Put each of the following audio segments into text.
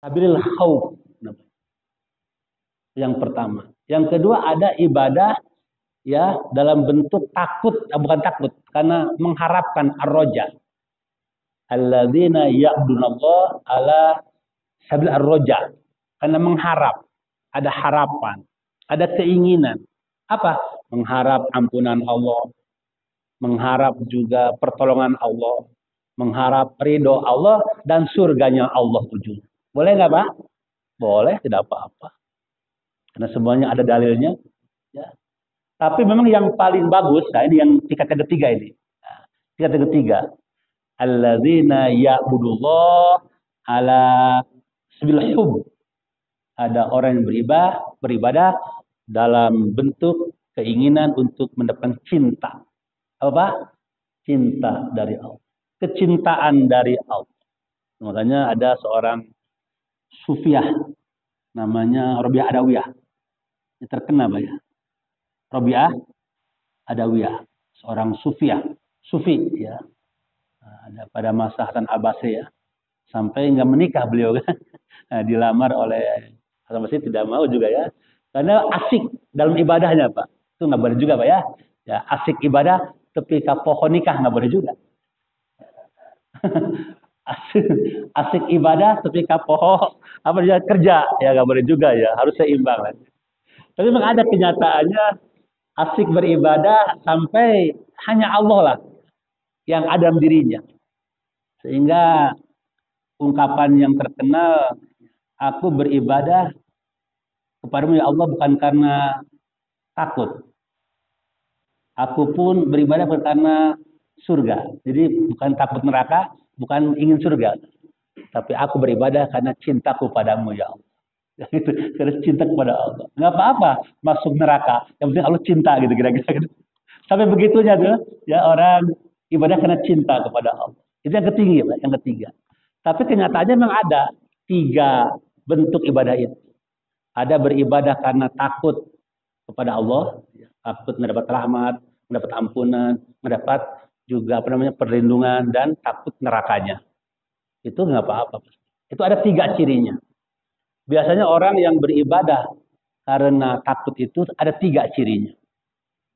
Sabilil khauf. Yang pertama. Yang kedua ada ibadah ya dalam bentuk takut, bukan takut, karena mengharapkan ar-roja. Alladzina ya'budunallah ala sabil ar-roja. Karena mengharap, ada harapan, ada keinginan. Apa? Mengharap ampunan Allah, mengharap juga pertolongan Allah, mengharap ridho Allah dan surganya Allah ujung. Boleh nggak Pak? Boleh, tidak apa-apa. Karena semuanya ada dalilnya. Ya. Tapi memang yang paling bagus, nah ini yang tingkat ketiga ini. Tingkat ketiga. Alladzina ya'budullah ala sabil hub. Ada orang yang beribadah dalam bentuk keinginan untuk mendapatkan cinta. Apa? Cinta dari Allah. Kecintaan dari Allah. Makanya ada seorang sufiah namanya Rabi'ah Adawiyah. Ini terkenal Pak ya. Rabi'ah Adawiyah, seorang sufiah, sufi ya. Ada pada masa Hasan Abbasi ya. Sampai nggak menikah beliau kan. Nah, dilamar oleh Hasan Abbasi tidak mau juga ya. Karena asik dalam ibadahnya Pak. Itu nggak boleh juga Pak ya. Ya asik ibadah tapi pohon nikah nggak boleh juga. asik ibadah tapi pohon apa dia kerja ya nggak boleh juga ya. Harus seimbang lah. Tapi memang ada kenyataannya asik beribadah sampai hanya Allah lah yang ada dalam dirinya. Sehingga ungkapan yang terkenal, aku beribadah kepadamu ya Allah bukan karena takut. Aku pun beribadah bukan karena surga. Jadi bukan takut neraka, bukan ingin surga. Tapi aku beribadah karena cintaku padamu ya Allah. Gitu. Karena cinta kepada Allah. Nggak apa-apa masuk neraka. Yang penting Allah cinta gitu kira-kira. Gitu. Sampai begitunya tuh ya orang ibadah karena cinta kepada Allah. Itu yang ketiga, Pak. Yang ketiga. Tapi kenyataannya memang ada 3 bentuk ibadah itu. Ada beribadah karena takut kepada Allah, takut mendapat rahmat, mendapat ampunan, mendapat juga perlindungan dan takut nerakanya. Itu nggak apa-apa. Itu ada 3 cirinya. Biasanya orang yang beribadah karena takut itu ada 3 cirinya.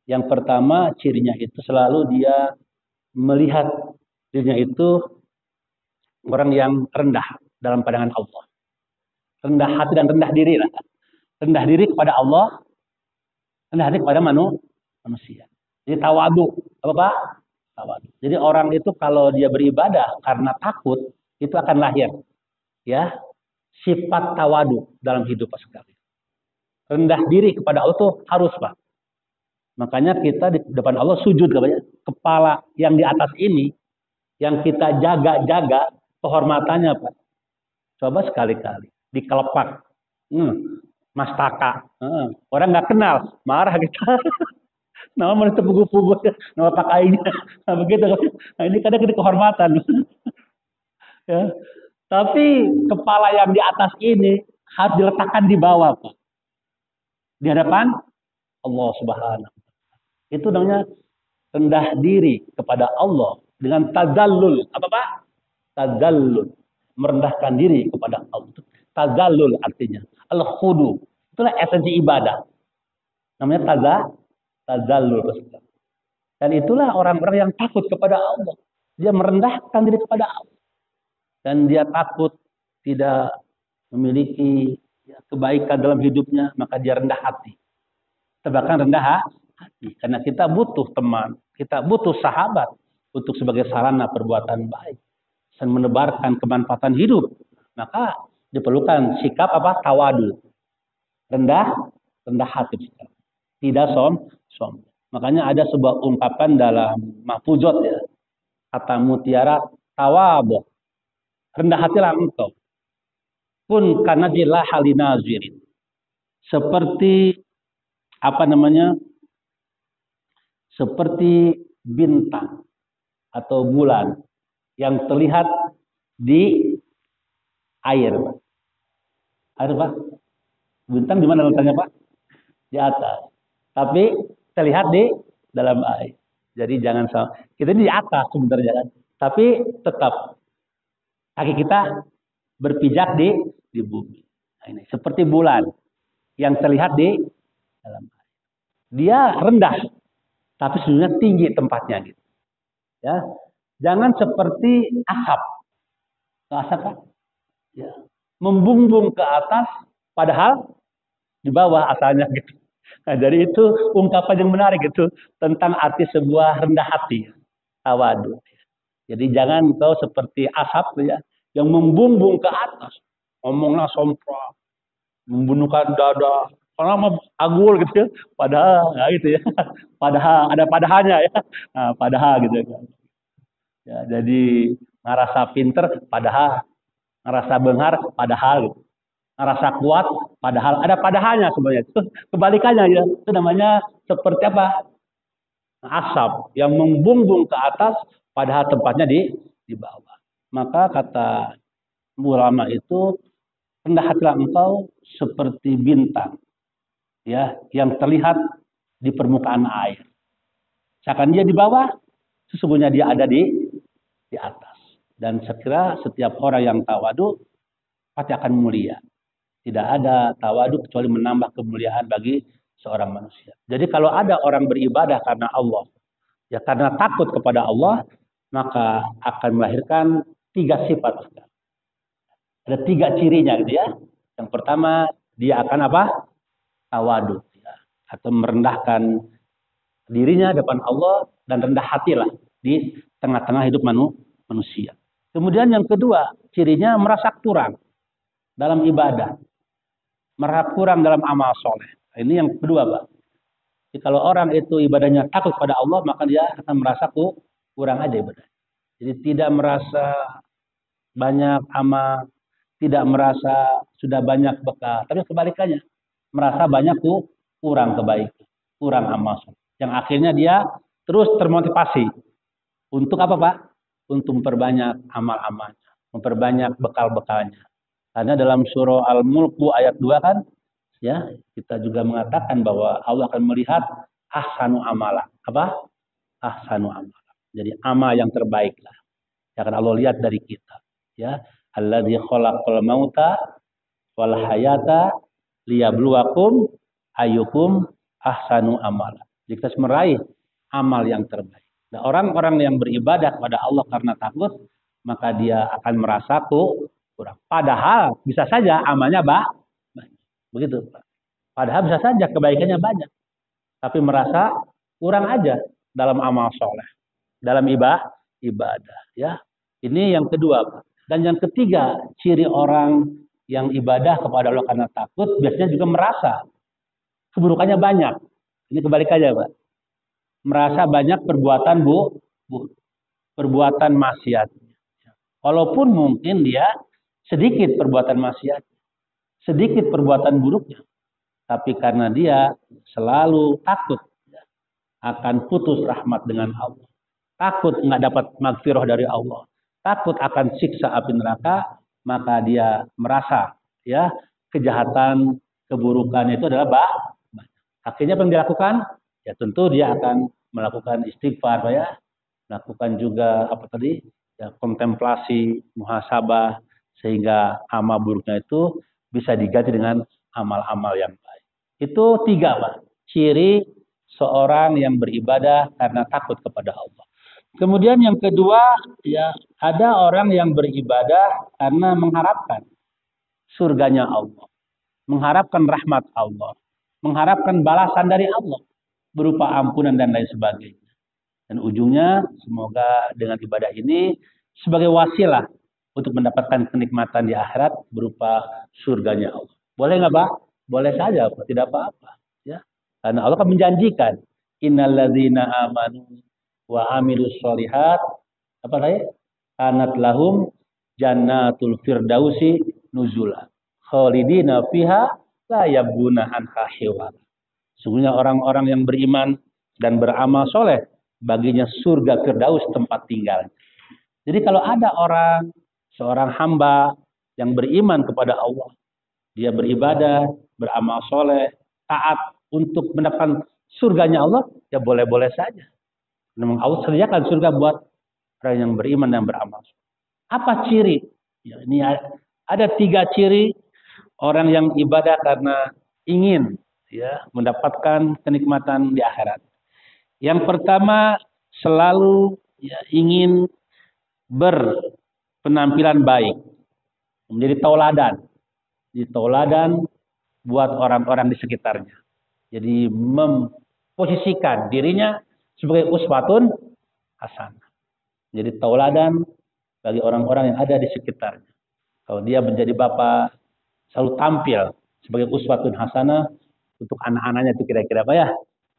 Yang pertama cirinya itu selalu dia melihat dirinya itu orang yang rendah dalam pandangan Allah. Rendah hati dan rendah diri lah. Rendah diri kepada Allah, rendah hati kepada manusia. Jadi tawadu, apa Pak? Tawadu. Jadi orang itu kalau dia beribadah karena takut, itu akan lahir ya sifat tawadu dalam hidup sekali. Rendah diri kepada Allah itu harus Pak. Makanya kita di depan Allah sujud kepala yang di atas ini yang kita jaga-jaga kehormatannya Pak. Coba sekali-kali dikelepak. Mastaka. Orang nggak kenal, marah kita. Nama mana terpugu-pugu, nama pakainya. Nah, begitu. Nah, ini kadang kita kehormatan. Ya. Tapi kepala yang di atas ini harus diletakkan di bawah, Pak. Di hadapan Allah Subhanahu. Itu namanya rendah diri kepada Allah dengan tazallul. Apa Pak? Tazallul. Merendahkan diri kepada Allah. Tazallul artinya. Al-khudu. Itulah esensi ibadah. Namanya tazallul. Dan itulah orang-orang yang takut kepada Allah. Dia merendahkan diri kepada Allah. Dan dia takut tidak memiliki kebaikan dalam hidupnya, maka dia rendah hati. Bahkan rendah hati. Karena kita butuh teman, kita butuh sahabat untuk sebagai sarana perbuatan baik. Dan menebarkan kemanfaatan hidup. Maka diperlukan sikap apa? Tawadu. Rendah hati. Tidak sombong. Makanya ada sebuah ungkapan dalam Mahfuzat ya. Kata mutiara tawabu. Rendah hatilah engkau. Kun kanajillah halinazirin. Seperti seperti bintang atau bulan yang terlihat di air. Air Pak? Bintang di mana letaknya Pak? Di atas. Tapi terlihat di dalam air. Jadi jangan salah. Kita ini di atas sebenarnya kan. Tapi tetap kaki kita berpijak di di bumi. Nah, ini seperti bulan yang terlihat di dalam air. Dia rendah, tapi sebenarnya tinggi tempatnya gitu. Ya, jangan seperti asap. Asap kan? Ya. Membumbung ke atas, padahal di bawah asalnya gitu. Nah, jadi itu ungkapan yang menarik itu tentang arti sebuah rendah hati, tawadu. Jadi jangan kau seperti asap ya, yang membumbung ke atas, ngomongnya sompral, membunuhkan dada, karena mah agul gitu ya. Padahal ya gitu ya. Padahal ada padahalnya ya. Nah, padahal gitu ya. Ya, jadi ngerasa pinter padahal, ngerasa benghar padahal gitu. Ngerasa kuat padahal ada padahalnya sebenarnya. Itu kebalikannya ya. Itu namanya seperti apa? Asap yang membumbung ke atas padahal tempatnya di bawah. Maka kata ulama itu, rendah hatilah engkau seperti bintang ya yang terlihat di permukaan air. Seakan dia di bawah, sesungguhnya dia ada di atas. Dan sekira setiap orang yang tawadu pasti akan mulia. Tidak ada tawadu kecuali menambah kemuliaan bagi seorang manusia. Jadi kalau ada orang beribadah karena Allah, ya karena takut kepada Allah, maka akan melahirkan 3 sifat. Ada 3 cirinya gitu ya. Yang pertama, dia akan apa? Tawadu. Ya. Atau merendahkan dirinya depan Allah dan rendah hatilah di tengah-tengah hidup manusia. Kemudian yang kedua, cirinya merasa kurang dalam ibadah. Merasa kurang dalam amal soleh. Ini yang kedua, Pak. Jadi kalau orang itu ibadahnya takut pada Allah, maka dia akan merasa kurang aja ibadah. Jadi tidak merasa banyak amal, tidak merasa sudah banyak bekal. Tapi kebalikannya, merasa banyak kurang kebaikan, kurang amal soleh. Yang akhirnya dia terus termotivasi. Untuk apa, Pak? Untuk memperbanyak amal-amalnya, memperbanyak bekal-bekalnya. Karena dalam surah Al-Mulk ayat 2 kan, ya kita juga mengatakan bahwa Allah akan melihat ahsanu amala. Apa? Ahsanu amala. Jadi amal yang terbaik lah. Yang akan Allah lihat dari kita. Ya, alladzi khalaqal mauta wal hayata liyabluwakum ayyukum ahsanu amala. Jika meraih amal yang terbaik. Nah, orang-orang yang beribadah kepada Allah karena takut, maka dia akan merasa kurang. Padahal bisa saja amalnya banyak. Begitu, Pak. Padahal bisa saja kebaikannya banyak. Tapi merasa kurang aja dalam amal soleh. Dalam ibadah. Ya. Ini yang kedua, Pak. Dan yang ketiga, ciri orang yang ibadah kepada Allah karena takut, biasanya juga merasa keburukannya banyak. Ini kebalikannya, Pak. Merasa banyak perbuatan perbuatan maksiat. Walaupun mungkin dia sedikit perbuatan maksiat, sedikit perbuatan buruknya, tapi karena dia selalu takut akan putus rahmat dengan Allah, takut nggak dapat magfirah dari Allah, takut akan siksa api neraka, maka dia merasa ya kejahatan, keburukan itu adalah banyak. Akhirnya apa yang dilakukan? Ya tentu dia akan melakukan istighfar ya, melakukan juga apa tadi? Ya, kontemplasi, muhasabah, sehingga amal buruknya itu bisa diganti dengan amal-amal yang baik. Itu 3, Pak. Ciri seorang yang beribadah karena takut kepada Allah. Kemudian yang kedua, ya ada orang yang beribadah karena mengharapkan surganya Allah, mengharapkan rahmat Allah, mengharapkan balasan dari Allah berupa ampunan dan lain sebagainya. Dan ujungnya semoga dengan ibadah ini sebagai wasilah untuk mendapatkan kenikmatan di akhirat berupa surganya Allah. Boleh nggak, Pak? Boleh saja, Pak. Tidak apa-apa. Ya. Karena Allah akan menjanjikan, innalladzina amanu wa amilus sholihat, apa tadi? Kanat lahum jannatul firdausi nuzula. Khalidina fiha la yabghuna anha hiwala. Sesungguhnya orang-orang yang beriman dan beramal soleh, baginya surga Firdaus tempat tinggal. Jadi kalau ada seorang hamba yang beriman kepada Allah, dia beribadah, beramal soleh, taat untuk mendapatkan surganya Allah, ya boleh-boleh saja. Memang Allah sediakan surga buat orang yang beriman dan beramal soleh. Apa ciri? Ya, ini Ada 3 ciri orang yang ibadah karena ingin ya mendapatkan kenikmatan di akhirat. Yang pertama, selalu ya, ingin berpenampilan baik, menjadi tauladan. Jadi tauladan buat orang-orang di sekitarnya. Jadi memposisikan dirinya sebagai uswatun hasanah. Jadi tauladan bagi orang-orang yang ada di sekitarnya. Kalau dia menjadi bapak, selalu tampil sebagai uswatun hasanah untuk anak-anaknya, itu kira-kira apa ya?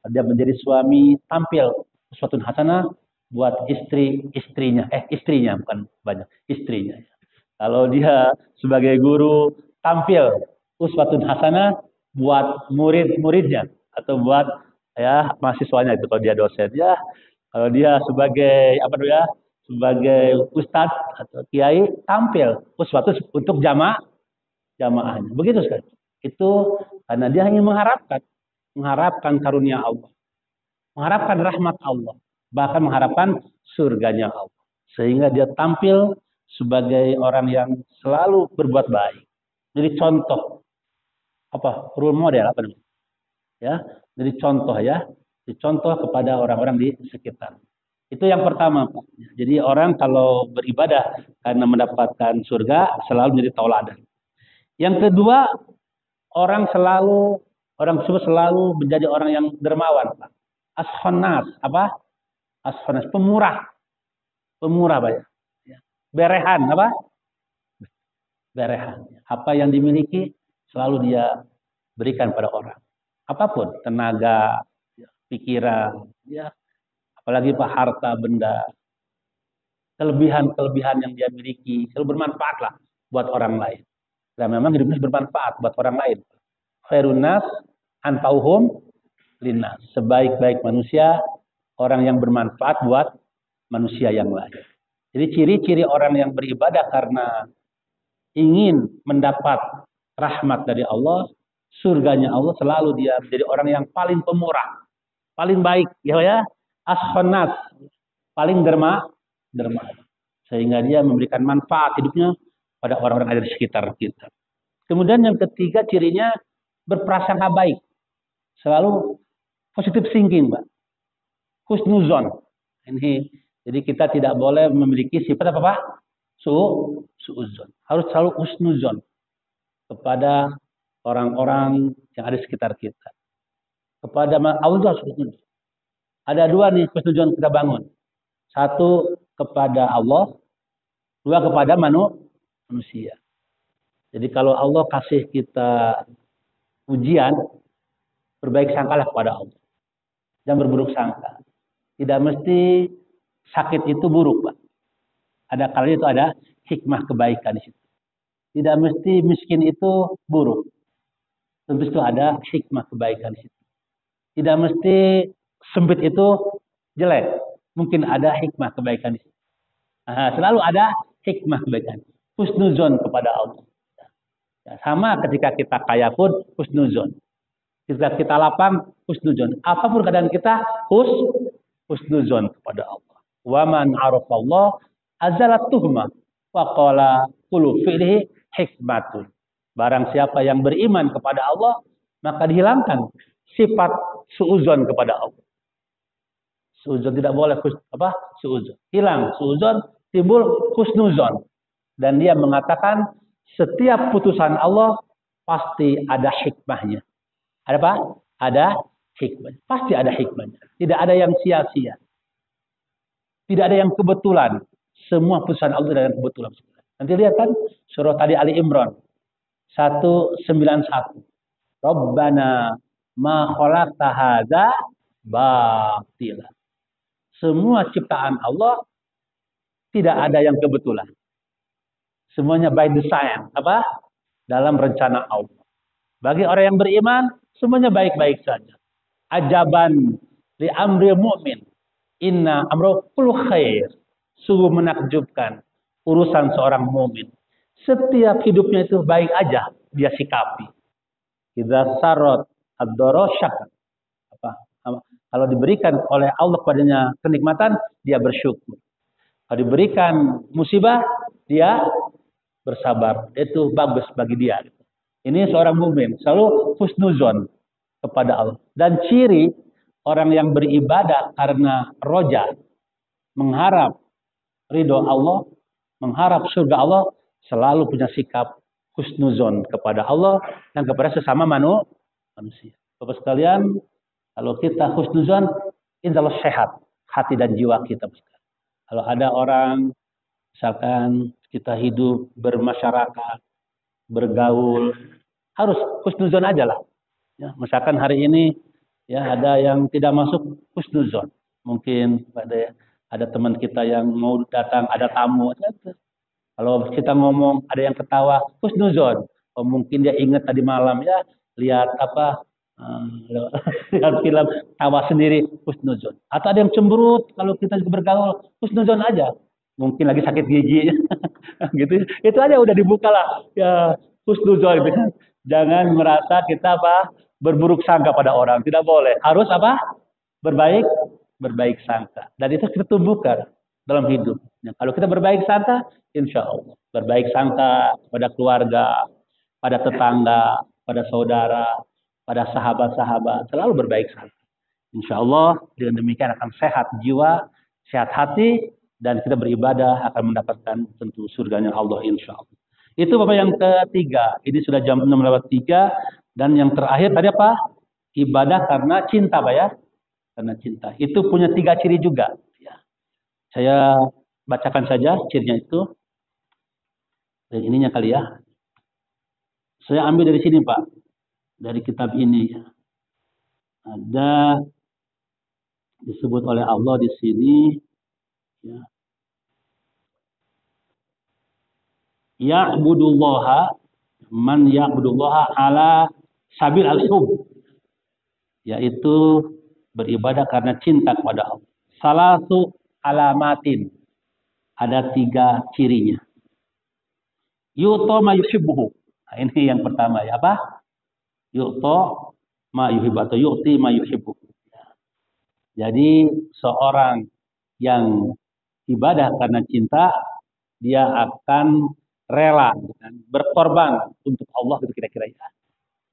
Kalau dia menjadi suami, tampil uswatun hasanah buat istrinya bukan banyak, istrinya. Kalau dia sebagai guru, tampil uswatun hasanah buat murid-muridnya atau buat ya mahasiswanya, itu kalau dia dosen ya. Kalau dia sebagai apa ya, sebagai ustadz atau kiai, tampil uswatun untuk jamaahnya. Begitu sekali. Itu karena dia hanya mengharapkan karunia Allah, mengharapkan rahmat Allah, bahkan mengharapkan surganya Allah. Sehingga dia tampil sebagai orang yang selalu berbuat baik. Jadi contoh apa? Role model apa namanya? Ya, jadi contoh ya. Jadi contoh kepada orang-orang di sekitar. Itu yang pertama, Pak. Jadi orang kalau beribadah karena mendapatkan surga selalu menjadi tauladan. Yang kedua, orang tersebut selalu menjadi orang yang dermawan, Pak. Ashonas, apa? Ashonas, pemurah banyak. Berehan, apa? Berehan. Apa yang dimiliki selalu dia berikan pada orang. Apapun, tenaga, pikiran, ya, apalagi Pak, harta benda, kelebihan-kelebihan yang dia miliki selalu bermanfaat lah buat orang lain. Dan memang hidupnya bermanfaat buat orang lain. Khairun nas anfa'uhum linnas. Sebaik-baik manusia orang yang bermanfaat buat manusia yang lain. Jadi ciri-ciri orang yang beribadah karena ingin mendapat rahmat dari Allah, surganya Allah, selalu dia menjadi orang yang paling pemurah, paling baik, ya, ashonas, paling derma, sehingga dia memberikan manfaat hidupnya pada orang-orang yang ada di sekitar kita. Kemudian yang ketiga cirinya berprasangka baik, selalu positive thinking, Mbak. Husnuzon. Ini jadi kita tidak boleh memiliki sifat apa, Pak? Suuzon. Harus selalu husnuzon kepada orang-orang yang ada di sekitar kita. Kepada Allah husnuzon. Ada 2 nih husnuzon kita bangun. 1 kepada Allah, 2 kepada manusia. Jadi kalau Allah kasih kita ujian, berbaik sangkalah kepada Allah. Jangan berburuk sangka. Tidak mesti sakit itu buruk, Pak. Ada kalanya itu ada hikmah kebaikan di situ. Tidak mesti miskin itu buruk. Tentu itu ada hikmah kebaikan di situ. Tidak mesti sempit itu jelek. Mungkin ada hikmah kebaikan di situ. Selalu ada hikmah kebaikan. Husnuzon kepada Allah. Ya, sama ketika kita kaya pun husnuzon. Ketika kita lapang husnuzon. Apapun keadaan kita husnuzon kepada Allah. Wa man arafallah azalat tuhmah wa qala kullu fi'lihi hikmatun. Barang siapa yang beriman kepada Allah, maka dihilangkan sifat suuzon kepada Allah. Suuzon tidak boleh suuzon. Hilang suuzon, timbul husnuzon. Dan dia mengatakan setiap putusan Allah pasti ada hikmahnya. Ada apa? Ada hikmah. Pasti ada hikmahnya. Tidak ada yang sia-sia. Tidak ada yang kebetulan. Semua putusan Allah tidak ada yang kebetulan. Nanti lihat kan surah tadi Ali Imran 191. Rabbana ma khalaqta hadza batila. Semua ciptaan Allah tidak ada yang kebetulan. Semuanya by design, apa? Dalam rencana Allah. Bagi orang yang beriman, semuanya baik-baik saja. Ajaban li amri mu'min. Inna amru kullu khair. Sungguh menakjubkan urusan seorang mukmin. Setiap hidupnya itu baik aja dia sikapi. Idza sarrat ad-dara syakar. Kalau diberikan oleh Allah kepadanya kenikmatan, dia bersyukur. Kalau diberikan musibah, dia bersabar. Itu bagus bagi dia. Ini seorang mukmin selalu husnuzon kepada Allah. Dan ciri orang yang beribadah karena roja, mengharap ridho Allah, mengharap surga Allah, selalu punya sikap husnuzon kepada Allah dan kepada sesama manusia. Bapak sekalian, kalau kita husnuzon, insya Allah sehat hati dan jiwa kita. Kalau ada orang, misalkan kita hidup bermasyarakat, bergaul, harus husnuzon aja lah. Ya, misalkan hari ini ya ada yang tidak masuk husnuzon, mungkin ada teman kita yang mau datang, ada tamu. Kalau kita ngomong ada yang ketawa, husnuzon. Oh, mungkin dia ingat tadi malam ya lihat apa lihat film tawa sendiri, husnuzon. Atau ada yang cemberut kalau kita bergaul, husnuzon aja. Mungkin lagi sakit gigi gitu. Itu aja udah dibuka lah ya husnuzon gitu. Jangan merasa kita berburuk sangka pada orang, tidak boleh. Harus berbaik sangka. Dan itu kita tumbuhkan dalam hidup. Nah, kalau kita berbaik sangka, insya Allah berbaik sangka pada keluarga, pada tetangga, pada saudara, pada sahabat-sahabat, selalu berbaik sangka. Insya Allah dengan demikian akan sehat jiwa, sehat hati, dan kita beribadah akan mendapatkan tentu surganya Allah insya Allah. Itu Bapak yang ketiga. Ini sudah jam 6:03 dan yang terakhir tadi apa? Ibadah karena cinta, Pak ya. Karena cinta. Itu punya 3 ciri juga. Ya. Saya bacakan saja cirinya itu. Dan ininya kali ya. Saya ambil dari sini, Pak. Dari kitab ini. Ada disebut oleh Allah di sini. Ya. Ya'budullaha man ya'budullaha ala sabil al-hub. Yaitu beribadah karena cinta kepada Allah. Salatu alamatin. Ada 3 cirinya. Yu'to ma yuhibbuhu. Nah, ini yang pertama ya, apa? Yu'to ma yuhibbu atau yu'ti ma yuhibbuhu. Jadi seorang yang ibadah karena cinta, dia akan rela berkorban untuk Allah gitu kira-kira ya.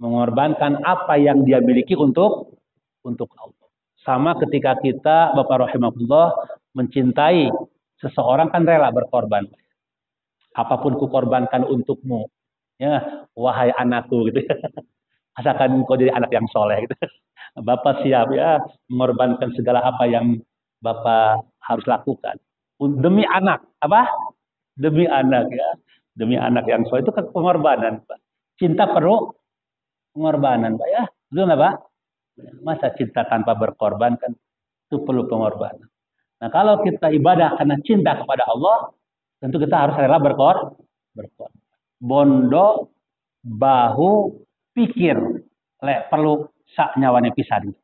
Mengorbankan apa yang dia miliki untuk Allah. Sama ketika kita Bapak rahimahullah mencintai seseorang kan rela berkorban. Apapun kukorbankan untukmu. Ya, wahai anakku gitu ya. Asalkan kau jadi anak yang soleh gitu. Bapak siap ya mengorbankan segala apa yang Bapak harus lakukan. Demi anak, apa? Demi anak ya. Demi anak yang soleh itu kan pengorbanan, Pak. Cinta perlu pengorbanan, Pak ya. Betul nggak, Pak? Masa cinta tanpa berkorban kan itu perlu pengorbanan. Nah, kalau kita ibadah karena cinta kepada Allah, tentu kita harus rela berkorban. Bondo, bahu, pikir, perlu sak nyawane pisan.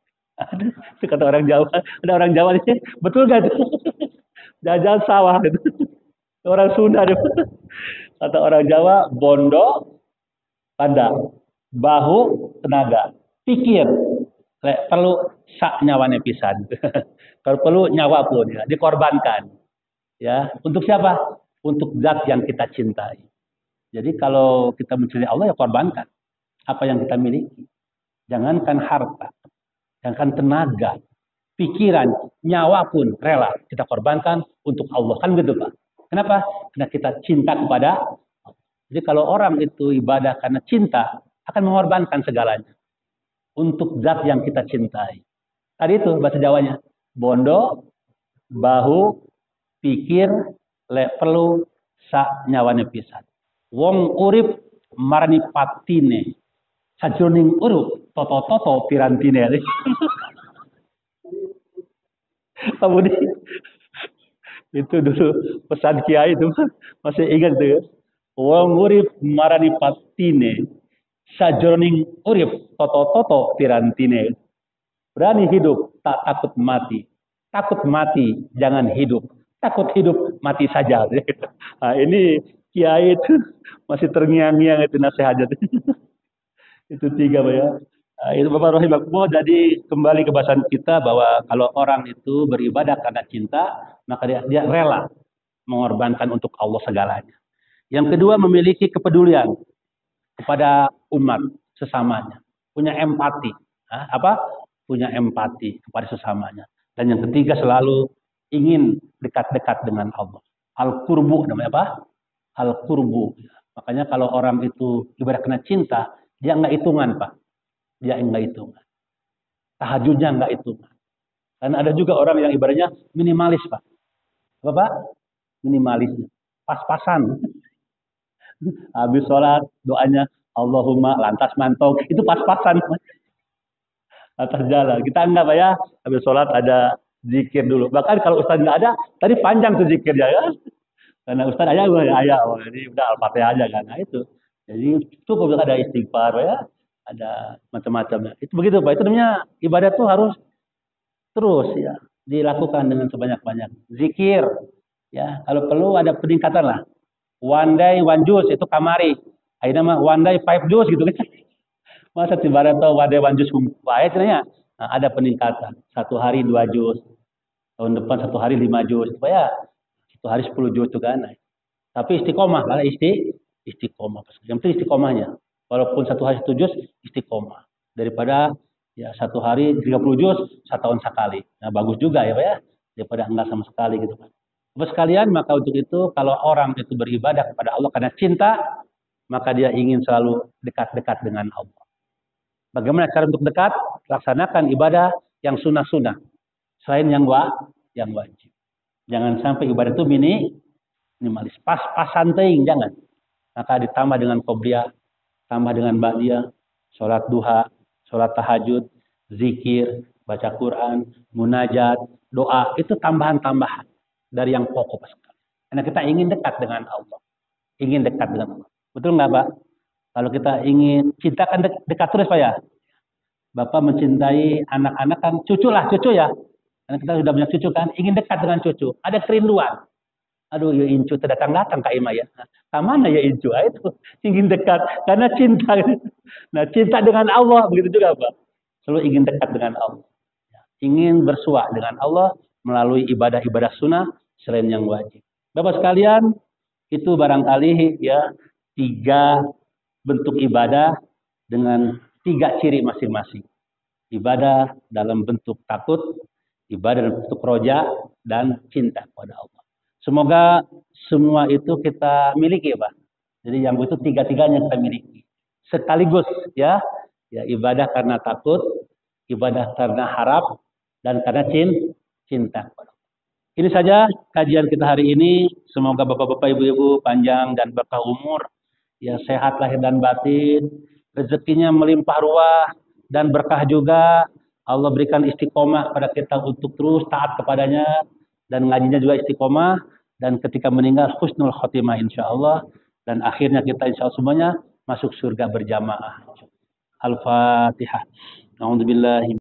Itu kata orang Jawa. Ada orang Jawa di sini, betul gak tuh? Jajan sawah gitu. Orang Sunda deh. Kata orang Jawa, bondo, pada bahu, tenaga, pikir, perlu sak nyawane pisan. Kalau perlu nyawa pun ya, dikorbankan. Ya, untuk siapa? Untuk zat yang kita cintai. Jadi kalau kita mencintai Allah ya korbankan apa yang kita miliki. Jangankan harta, jangankan tenaga, pikiran, nyawa pun rela kita korbankan untuk Allah. Kan gitu, Pak. Kenapa? Karena kita cinta kepada Allah. Jadi kalau orang itu ibadah karena cinta, akan mengorbankan segalanya untuk zat yang kita cintai. Tadi itu bahasa Jawanya. Bondo, bahu, pikir, perlu sak nyawane pisan. Wong urip marani patine. Sajroning urip toto-toto pirantine. Kemudian itu dulu pesan kiai itu masih ingat tuh. Wong urip marani patine. Sajroning urip toto-toto pirantine. Berani hidup, tak takut mati. Takut mati, jangan hidup. Takut hidup, mati saja. Nah, ini kiai itu masih terngiang-ngiang itu nasihatnya. Itu 3, Pak ya. Nah, itu Bapak rahimahullah. Jadi kembali ke bahasan kita bahwa kalau orang itu beribadah karena cinta, maka dia rela mengorbankan untuk Allah segalanya. Yang kedua, memiliki kepedulian kepada umat sesamanya. Punya empati. Apa? Punya empati kepada sesamanya. Dan yang ketiga, selalu ingin dekat-dekat dengan Allah. Al-Qurbu namanya apa? Al-Qurbu. Makanya kalau orang itu ibadah kena cinta, dia enggak hitungan, Pak. Dia enggak hitungan. Tahajudnya enggak hitungan. Karena ada juga orang yang ibaratnya minimalis, Pak. Apa, Pak? Minimalis. Pas-pasan. Habis sholat, doanya Allahumma lantas mantau. Itu pas-pasan. Atas jalan. Kita enggak, Pak ya. Habis sholat ada zikir dulu. Bahkan kalau Ustaz enggak ada, tadi panjang tuh zikirnya ya. Karena Ustaz ayah, jadi udah Al-Fatihah aja kan. Nah itu. Jadi cukup ada istighfar ya. Ada macam-macamnya. Itu begitu, Pak. Itu namanya ibadah tuh harus terus ya dilakukan dengan sebanyak-banyak. Zikir ya, kalau perlu ada peningkatan lah. One day one juz itu kamari. Akhirnya mah one day five juz gitu kan. Masa tiba-tiba tuh one day one juz baik ya. Nah, ada peningkatan. Satu hari 2 juz. Tahun depan satu hari 5 juz. Supaya satu hari 10 juz tuh kan. Tapi istiqomah lah istiqomah. Yang penting istiqomahnya. Walaupun satu hari 1 juz istiqomah. Daripada ya satu hari 30 juz, 1 tahun sekali. Nah bagus juga ya Pak ya. Daripada enggak sama sekali gitu kan. Bapak sekalian, maka untuk itu kalau orang itu beribadah kepada Allah karena cinta, maka dia ingin selalu dekat-dekat dengan Allah. Bagaimana cara untuk dekat? Laksanakan ibadah yang sunnah-sunnah. Selain yang wajib. Jangan sampai ibadah itu minimalis. Pas-pasan teuing, jangan. Maka ditambah dengan qobliyah, tambah dengan ba'diyah, sholat duha, sholat tahajud, zikir, baca Quran, munajat, doa. Itu tambahan-tambahan dari yang pokok sekali. Karena kita ingin dekat dengan Allah. Ingin dekat dengan Allah. Betul nggak, Pak? Kalau kita ingin cinta kan dekat terus, Pak ya. Bapak mencintai anak-anak kan cucu ya. Karena kita sudah punya cucu kan, ingin dekat dengan cucu. Ada kerinduan. Aduh, ya Incu terdatang-datang Kak Ima ya. Mana ya Incu? Itu ingin dekat karena cinta. Nah, cinta dengan Allah begitu juga, Pak. Selalu ingin dekat dengan Allah. Ingin bersua dengan Allah melalui ibadah-ibadah sunnah selain yang wajib. Bapak sekalian, itu barangkali ya 3 bentuk ibadah dengan 3 ciri masing-masing. Ibadah dalam bentuk takut, ibadah dalam bentuk roja, dan cinta kepada Allah. Semoga semua itu kita miliki, Pak. Jadi yang itu 3-tiganya kita miliki. Sekaligus ya ibadah karena takut, ibadah karena harap, dan karena cinta kepada Allah. Ini saja kajian kita hari ini. Semoga Bapak-bapak, Ibu-ibu panjang dan berkah umur, ya sehat lahir dan batin, rezekinya melimpah ruah dan berkah juga. Allah berikan istiqomah pada kita untuk terus taat kepadanya dan ngajinya juga istiqomah, dan ketika meninggal husnul khotimah insyaallah, dan akhirnya kita insyaallah semuanya masuk surga berjamaah. Al-Fatihah. A'udzubillahi